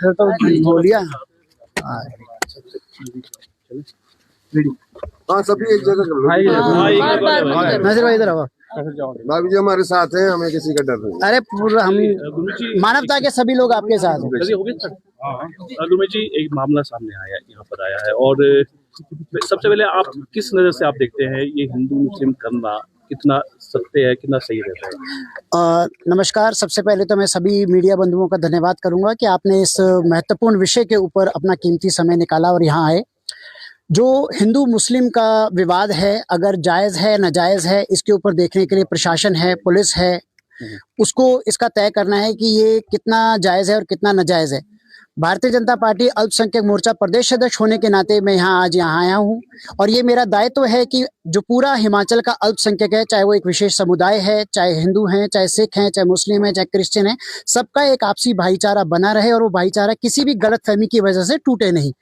फिर तो हो लिया। हाँ सभी एक जगह कर लो। नजर भाई इधर आओ। भाभी जी हमारे साथ हैं, हमें किसी का डर नहीं। अरे पूरा हम मानवता के सभी लोग आपके साथ हैं। गुरमीत जी, एक मामला सामने आया, यहाँ पर आया है, और सबसे पहले आप किस नजर से आप देखते हैं ये हिंदू मुस्लिम करना कितना सत्य है, कितना सही रहता है? नमस्कार। सबसे पहले तो मैं सभी मीडिया बंधुओं का धन्यवाद करूंगा कि आपने इस महत्वपूर्ण विषय के ऊपर अपना कीमती समय निकाला और यहाँ आए। जो हिंदू मुस्लिम का विवाद है, अगर जायज़ है नाजायज़ है, इसके ऊपर देखने के लिए प्रशासन है, पुलिस है, उसको इसका तय करना है कि ये कितना जायज़ है और कितना नाजायज़ है। भारतीय जनता पार्टी अल्पसंख्यक मोर्चा प्रदेश अध्यक्ष होने के नाते मैं आज यहाँ आया हूँ और ये मेरा दायित्व है कि जो पूरा हिमाचल का अल्पसंख्यक है, चाहे वो एक विशेष समुदाय है, चाहे हिंदू हैं, चाहे सिख हैं, चाहे मुस्लिम हैं, चाहे क्रिश्चियन हैं, सबका एक आपसी भाईचारा बना रहे और वो भाईचारा किसी भी गलतफहमी की वजह से टूटे नहीं।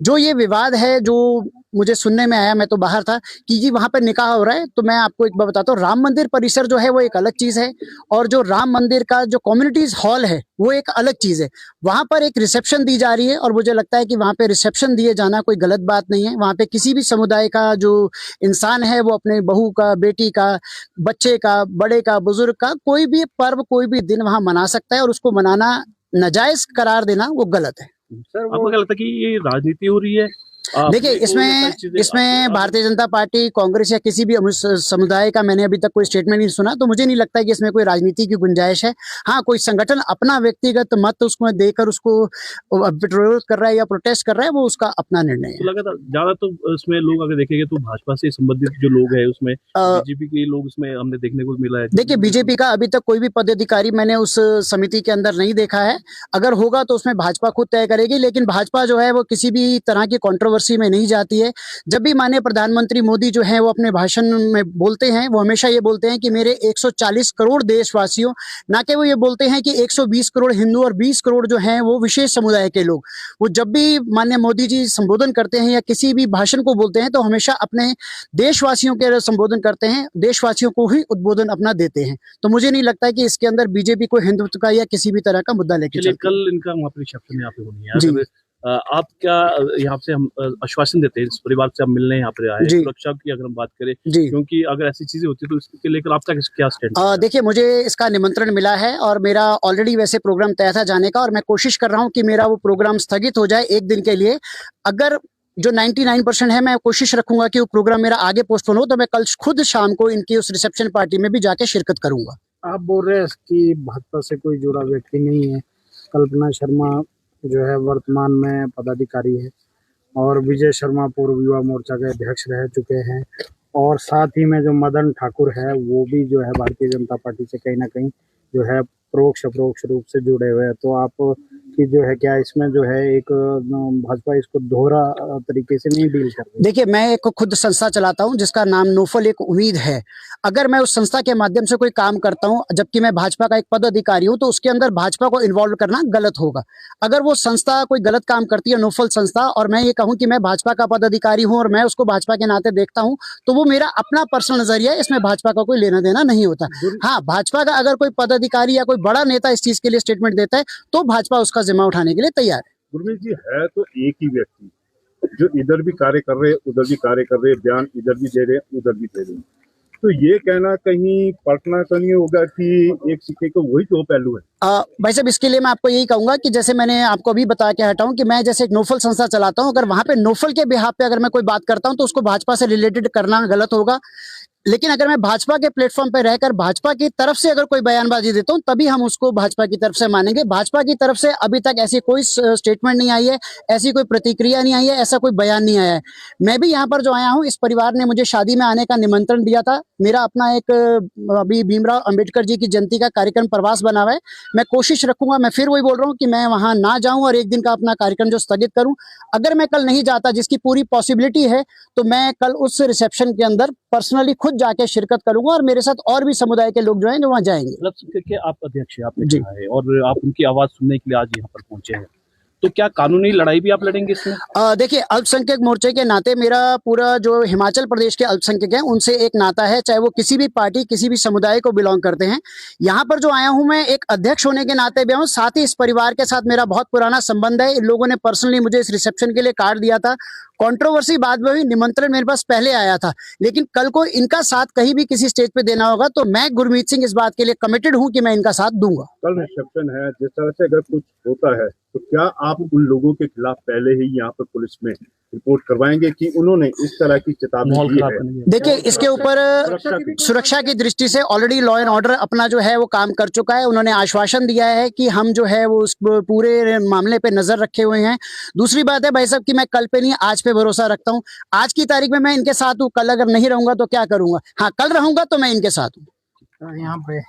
जो ये विवाद है, जो मुझे सुनने में आया, मैं तो बाहर था, कि जी वहाँ पर निकाह हो रहा है, तो मैं आपको एक बात बताता हूँ, राम मंदिर परिसर जो है वो एक अलग चीज़ है और जो राम मंदिर का जो कम्युनिटीज हॉल है वो एक अलग चीज़ है। वहाँ पर एक रिसेप्शन दी जा रही है और मुझे लगता है कि वहाँ पे रिसेप्शन दिए जाना कोई गलत बात नहीं है। वहाँ पे किसी भी समुदाय का जो इंसान है वो अपने बहू का, बेटी का, बच्चे का, बड़े का, बुजुर्ग का कोई भी पर्व, कोई भी दिन वहाँ मना सकता है और उसको मनाना नाजायज करार देना वो गलत है। सर, आपको क्या लगता है कि ये राजनीति हो रही है? देखिए, इसमें भारतीय जनता पार्टी, कांग्रेस या किसी भी समुदाय का मैंने अभी तक कोई स्टेटमेंट नहीं सुना, तो मुझे नहीं लगता है कि इसमें कोई राजनीति की गुंजाइश है। हाँ, कोई संगठन अपना व्यक्तिगत मत उसको देकर उसको विरोध कर रहा है या प्रोटेस्ट कर रहा है, वो उसका अपना निर्णय है। तो लगा था ज्यादा तो उसमें लोग अगर देखेंगे तो भाजपा से संबंधित जो लोग हैं उसमें बीजेपी के लोग उसमें हमने देखने को मिला है। देखिए, बीजेपी का अभी तक कोई भी पदाधिकारी मैंने उस समिति के अंदर नहीं देखा है। अगर होगा तो उसमें भाजपा खुद तय करेगी, लेकिन भाजपा जो है वो किसी भी तरह की कंट्रोवर्सी में नहीं जाती है। जब भी माननीय प्रधानमंत्री मोदी जो है वो अपने भाषण में बोलते हैं, वो हमेशा ये बोलते हैं कि मेरे 140 करोड़ देशवासियों, ना कि वो ये बोलते हैं कि 120 करोड़ हिंदू और 20 करोड़ जो हैं वो विशेष समुदाय के लोग। वो जब भी माननीय मोदी जी संबोधन करते हैं या किसी भी भाषण को बोलते हैं तो हमेशा अपने देशवासियों के संबोधन करते हैं, देशवासियों को ही उद्बोधन अपना देते हैं। तो मुझे नहीं लगता है कि इसके अंदर बीजेपी को हिंदुत्व का या किसी भी तरह का मुद्दा लेके कल इनका वहाँ पर रिसेप्शन यहाँ पे होनी है। आप क्या यहाँ से हम आश्वासन देते हैं इस परिवार से हम मिलने यहाँ पर आए, सुरक्षा की अगर हम बात करें, क्योंकि अगर ऐसी चीजें होती तो इसके लेकर आपका क्या स्टैंड? देखिए, मुझे इसका निमंत्रण मिला है और मेरा ऑलरेडी वैसे प्रोग्राम तय था जाने का और मैं कोशिश कर रहा हूँ कि मेरा वो प्रोग्राम स्थगित हो जाए एक दिन के लिए। अगर जो 99% है, मैं कोशिश रखूंगा कि वो प्रोग्राम मेरा आगे पोस्टपोन हो, तो मैं कल खुद शाम को इनकी उस रिसेप्शन पार्टी में भी जाके शिरकत करूंगा। आप बोल रहे हैं कि भाजपा से कोई जुड़ा व्यक्ति नहीं है। कल्पना शर्मा जो है वर्तमान में पदाधिकारी है और विजय शर्मा पूर्व युवा मोर्चा के अध्यक्ष रह चुके हैं और साथ ही में जो मदन ठाकुर है वो भी जो है भारतीय जनता पार्टी से कहीं ना कहीं जो है परोक्ष रूप से जुड़े हुए हैं। तो आप कि जो है क्या इसमें जो है एक भाजपा इसको दोहरा तरीके से नहीं डील कर रही? देखिए, मैं एक खुद संस्था चलाता हूं जिसका नाम नोफल एक उम्मीद है। अगर मैं उस संस्था के माध्यम से कोई काम करता हूं जबकि मैं भाजपा का एक पदाधिकारी हूं, तो उसके अंदर भाजपा को इन्वॉल्व करना गलत होगा। अगर वो संस्था कोई गलत काम करती है, नोफल संस्था, और मैं ये कहूं कि मैं भाजपा का पदाधिकारी हूं और मैं उसको भाजपा के नाते देखता हूं, तो वो मेरा अपना पर्सनल नजरिया है, इसमें भाजपा का कोई लेना देना नहीं होता। हाँ, भाजपा का अगर कोई पदाधिकारी या कोई बड़ा नेता इस चीज के लिए स्टेटमेंट देता है तो भाजपा उसका जिम्मा उठाने के लिए तैयार है। गुरमीत जी, है तो एक ही व्यक्ति जो इधर भी कार्य कर रहे, उधर भी कार्य कर रहे, बयान इधर भी दे रहे, उधर भी दे रहे, तो ये कहना कहीं पलटना तो नहीं होगा कि एक सिक्के का वही दो पहलू है? भाई साहब, इसके लिए मैं आपको यही कहूंगा कि जैसे मैंने आपको अभी बता के हटा हूं कि मैं जैसे एक नोफल संस्था चलाता हूं, अगर वहां पे नोफल के बिहाफ पे अगर मैं कोई बात करता हूं तो उसको भाजपा से रिलेटेड करना गलत होगा। लेकिन अगर मैं भाजपा के प्लेटफॉर्म पर रहकर भाजपा की तरफ से अगर कोई बयानबाजी देता हूं तभी हम उसको भाजपा की तरफ से मानेंगे। भाजपा की तरफ से अभी तक ऐसी कोई स्टेटमेंट नहीं आई है, ऐसी कोई प्रतिक्रिया नहीं आई है, ऐसा कोई बयान नहीं आया है। मैं भी यहाँ पर जो आया हूँ, इस परिवार ने मुझे शादी में आने का निमंत्रण दिया था। मेरा अपना एक अभी भीमराव अंबेडकर जी की जयंती का कार्यक्रम प्रवास बना हुआ है। मैं कोशिश रखूंगा, मैं फिर वही बोल रहा हूँ कि मैं वहां ना जाऊं और एक दिन का अपना कार्यक्रम जो स्थगित करूं। अगर मैं कल नहीं जाता, जिसकी पूरी पॉसिबिलिटी है, तो मैं कल उस रिसेप्शन के अंदर पर्सनली खुद जाके शिरकत करूंगा और मेरे साथ और भी समुदाय के लोग जो हैं जो वहाँ जाएंगे। मतलब आप अध्यक्ष हैं, आपने कहा है और आप उनकी आवाज सुनने के लिए आज यहाँ पर पहुंचे हैं, तो क्या कानूनी लड़ाई भी आप लड़ेंगे इसमें? देखिए, अल्पसंख्यक मोर्चे के नाते मेरा पूरा जो हिमाचल प्रदेश के अल्पसंख्यक हैं उनसे एक नाता है, चाहे वो किसी भी पार्टी किसी भी समुदाय को बिलोंग करते हैं। यहाँ पर जो आया हूँ मैं एक अध्यक्ष होने के नाते भी हूँ, साथ ही इस परिवार के साथ मेरा बहुत पुराना संबंध है। इन लोगों ने पर्सनली मुझे इस रिसेप्शन के लिए कार्ड दिया था। कंट्रोवर्सी बाद में भी, निमंत्रण मेरे पास पहले आया था, लेकिन कल को इनका साथ कहीं भी किसी स्टेज पे देना होगा तो मैं गुरमीत सिंह इस बात के लिए कमिटेड हूं कि मैं इनका साथ दूंगा। कल रिसेप्शन है, जिस तरह से अगर कुछ होता है तो क्या आप उन लोगों के खिलाफ पहले ही यहाँ पर पुलिस में रिपोर्ट करवाएंगे कि उन्होंने इस तरह की चेतावनी दी है? देखिए, इसके ऊपर सुरक्षा की दृष्टि से ऑलरेडी लॉ एंड ऑर्डर अपना जो है वो काम कर चुका है। उन्होंने आश्वासन दिया है कि हम जो है वो उस पूरे मामले पे नजर रखे हुए हैं। दूसरी बात है भाई साहब कि मैं कल पे नहीं आज पे भरोसा रखता हूँ। आज की तारीख में मैं इनके साथ हूँ, कल अगर नहीं रहूंगा तो क्या करूंगा? हाँ, कल रहूंगा तो मैं इनके साथ हूँ। यहाँ पे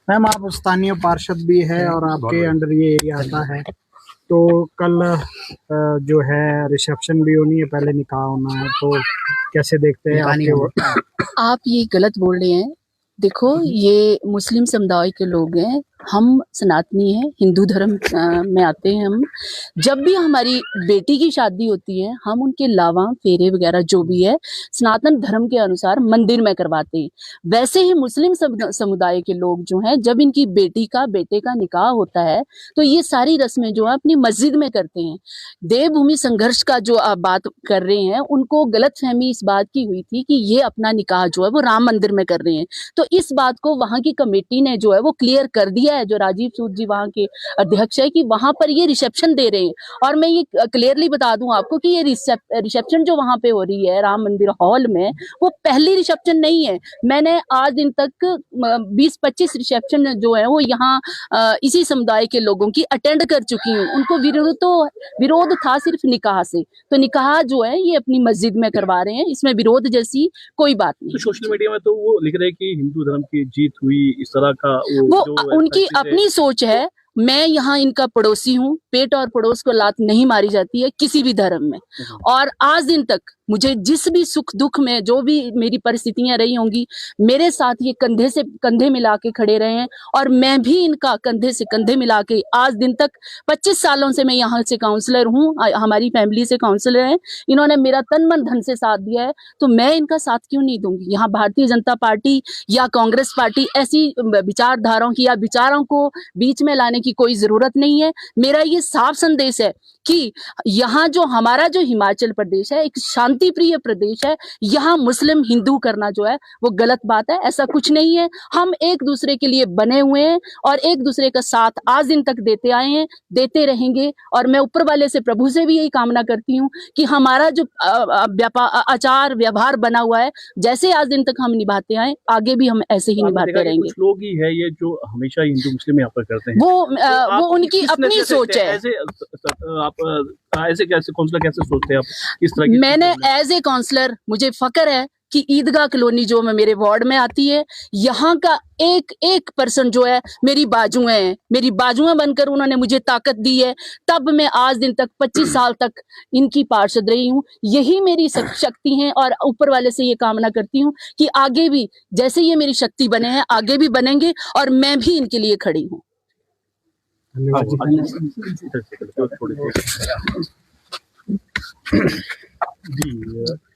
मैम आप स्थानीय पार्षद भी है और आपके अंडर ये एरिया आता है, तो कल जो है रिसेप्शन भी होनी है, पहले निकाह होना है, तो कैसे देखते हैं आपके? आप ये गलत बोल रहे हैं। देखो, ये मुस्लिम समुदाय के लोग हैं, हम सनातनी हैं, हिंदू धर्म में आते हैं। हम जब भी हमारी बेटी की शादी होती है हम उनके लावा फेरे वगैरह जो भी है सनातन धर्म के अनुसार मंदिर में करवाते हैं। वैसे ही मुस्लिम समुदाय के लोग जो हैं, जब इनकी बेटे का निकाह होता है तो ये सारी रस्में जो है अपनी मस्जिद में करते हैं। देवभूमि संघर्ष का जो आप बात कर रहे हैं, उनको गलतफहमी इस बात की हुई थी कि ये अपना निकाह जो है वो राम मंदिर में कर रहे हैं। तो इस बात को वहां की कमेटी ने जो है वो क्लियर कर दिया है, जो राजीव सूद जी वहां के अध्यक्ष है, कि वहां पर ये रिसेप्शन दे रहे हैं। और मैं ये क्लियरली बता दूं आपको कि ये रिसेप्शन जो वहां पे हो रही है राम मंदिर हॉल में, वो पहली रिसेप्शन नहीं है। मैंने आज दिन तक 20-25 रिसेप्शन जो है वो यहाँ इसी समुदाय के लोगों की अटेंड कर चुकी हूँ। उनको विरोध था सिर्फ निकाह से, तो निकाह जो है ये अपनी मस्जिद में करवा रहे हैं, इसमें विरोध जैसी कोई बात नहीं। तो सोशल मीडिया में तो वो लिख रहे हैं कि हिंदू धर्म की जीत हुई, इस तरह का वो उनकी अपनी सोच है। मैं यहाँ इनका पड़ोसी हूँ, पेट और पड़ोस को लात नहीं मारी जाती है किसी भी धर्म में। और आज दिन तक मुझे जिस भी सुख दुख में जो भी मेरी परिस्थितियां रही होंगी, मेरे साथ ये कंधे से कंधे मिला के खड़े रहे हैं और मैं भी इनका कंधे से कंधे मिला के आज दिन तक 25 सालों से मैं यहाँ से काउंसलर हूँ, हमारी फैमिली से काउंसलर हैं। इन्होंने मेरा तन मन धन से साथ दिया है, तो मैं इनका साथ क्यों नहीं दूंगी? यहाँ भारतीय जनता पार्टी या कांग्रेस पार्टी ऐसी विचारधाराओं की या विचारों को बीच में लाने की कोई जरूरत नहीं है। मेरा ये साफ संदेश है कि यहाँ जो हमारा जो हिमाचल प्रदेश है एक शांति प्रिय प्रदेश है। यहाँ मुस्लिम हिंदू करना जो है वो गलत बात है, ऐसा कुछ नहीं है। हम एक दूसरे के लिए बने हुए हैं और एक दूसरे का साथ आज दिन तक देते आए हैं, देते रहेंगे। और मैं ऊपर वाले से, प्रभु से भी यही कामना करती हूँ कि हमारा जो आचार व्यवहार बना हुआ है, जैसे आज दिन तक हम निभाते आए, आगे भी हम ऐसे ही निभाते रहेंगे। कुछ लोग ही है ये जो हमेशा हिंदू मुस्लिम यहाँ पर करते हैं, वो उनकी अपनी सोच है। ऐसे कैसे काउंसलर कैसे सोचते हैं आप? किस तरह की? मैंने एज ए काउंसलर मुझे फक्र है कि ईदगाह कॉलोनी जो मेरे वार्ड में आती है, यहाँ का एक पर्सन जो है मेरी बाजुएं बनकर उन्होंने मुझे ताकत दी है। तब मैं आज दिन तक 25 साल तक इनकी पार्षद रही हूँ। यही मेरी शक्ति है और ऊपर वाले से ये कामना करती हूँ कि आगे भी जैसे ये मेरी शक्ति बने हैं आगे भी बनेंगे और मैं भी इनके लिए खड़ी हूँ। जी,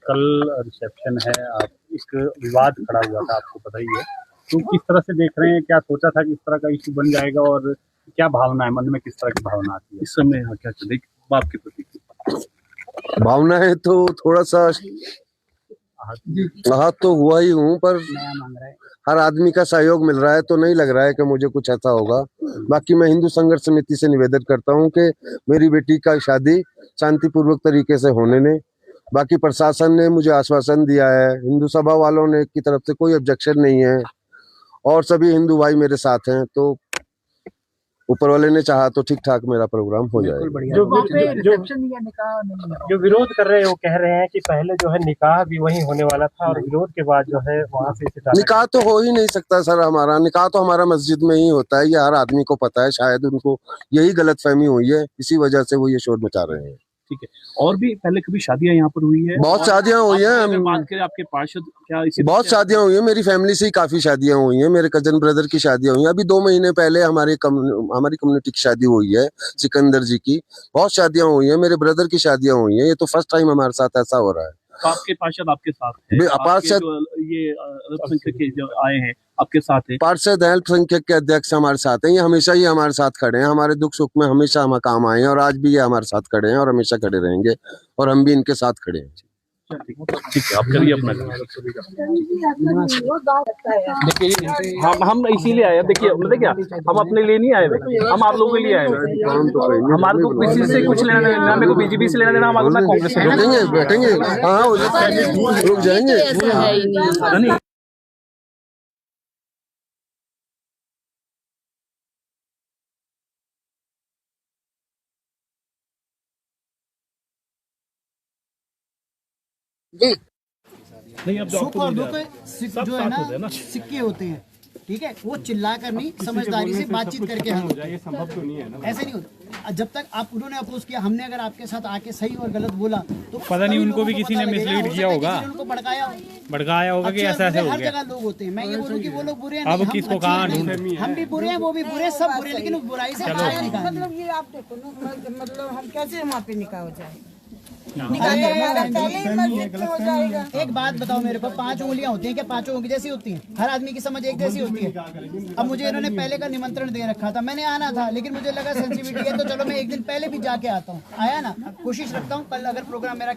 कल रिसेप्शन है, आप एक विवाद खड़ा हुआ था, आपको पता ही है, तो किस तरह से देख रहे हैं? क्या सोचा था कि इस तरह का इशू बन जाएगा और क्या भावना है मन में, किस तरह की भावना आती है इस समय? क्या चले बाप के प्रति भावना है तो थोड़ा सा आहत तो हुआ ही हूँ, पर हर आदमी का सहयोग मिल रहा है तो नहीं लग रहा है कि मुझे कुछ ऐसा होगा। बाकी मैं हिंदू संघर्ष समिति से निवेदन करता हूँ कि मेरी बेटी का शादी शांतिपूर्वक तरीके से होने दें। बाकी प्रशासन ने मुझे आश्वासन दिया है, हिंदू सभा वालों ने की तरफ से कोई ऑब्जेक्शन नहीं है और सभी हिंदू भाई मेरे साथ हैं, तो ऊपर वाले ने चाहा तो ठीक ठाक मेरा प्रोग्राम हो जाएगा। जो विरोध कर रहे हैं वो कह रहे हैं कि पहले जो है निकाह भी वहीं होने वाला था और विरोध के बाद जो है वहां से निकाह तो हो ही नहीं सकता सर। हमारा निकाह तो हमारा मस्जिद में ही होता है, ये हर आदमी को पता है। शायद उनको यही गलतफहमी हुई है, इसी वजह से वो ये शोर मचा रहे हैं। ठीक है। और भी पहले कभी शादियां यहाँ पर हुई है? बहुत और शादियां हुई हैं। अगर बात करें आपके पार्षद क्या इसी बहुत शादियां हुई हैं, मेरी फैमिली से ही काफी शादियां हुई हैं, मेरे कजन ब्रदर की शादियां हुई हैं। अभी 2 महीने पहले हमारी कम्युनिटी की शादी हुई है, सिकंदर जी की। बहुत शादियां हुई हैं, मेरे ब्रदर की शादियां हुई हैं। ये तो फर्स्ट टाइम हमारे साथ ऐसा हो रहा है। तो आपके पार्षद आपके साथ है? पार्षद ये अल्पसंख्यक के जो आए हैं आपके साथ है? पार्षद अल्पसंख्यक के अध्यक्ष हमारे साथ हैं। ये हमेशा ही हमारे साथ खड़े हैं, हमारे दुख सुख में हमेशा हम काम आए हैं और आज भी ये हमारे साथ खड़े हैं और हमेशा खड़े रहेंगे और हम भी इनके साथ खड़े हैं। ठीक है, आप करिए अपना। देखिए हम इसीलिए आए, देखिए मतलब क्या हम अपने लिए नहीं आए हुए, हम आप लोगों के लिए आए हुए। हमारे को किसी से कुछ लेना देना, मेरे को बीजेपी से लेना देना, हमारे को कांग्रेस से। बैठेंगे हाँ रुक जाएंगे। नहीं अब सुख और दुख जो है ना सिक्के होते हैं, ठीक है, वो चिल्ला कर नहीं, समझदारी से बातचीत करके हल होता है। संभव तो नहीं है ना, ऐसे नहीं होता। जब तक आप उन्होंने अपोज किया, हमने अगर आपके साथ आके सही और गलत बोला तो पता नहीं उनको भी किसी ने मिसलीड किया होगा, उनको भड़काया होगा कि ऐसा ऐसे हो हर गया। जगह लोग होते हैं, मैं ये बोलूं कि वो लोग बुरे हैं, अब किसको कहाँ ढूंढे? हम भी बुरे हैं, वो भी बुरे, सब बुरे, लेकिन उस बुराई से बाहर निकालना। मतलब ये आप देखो ना, मतलब हम कैसे वहाँ पे निकाह हो जाए? एक बात बताओ मेरे को, 5 उंगलियां होती हैं क्या? 5 उंगली जैसी होती हैं? हर आदमी की समझ एक जैसी होती है? अब मुझे इन्होंने पहले का निमंत्रण दे रखा था, मैंने आना था, लेकिन मुझे लगा सेंसिटिविटी है तो चलो मैं एक दिन पहले भी जाके आता हूँ। आया ना, कोशिश रखता हूँ कल अगर प्रोग्राम मेरा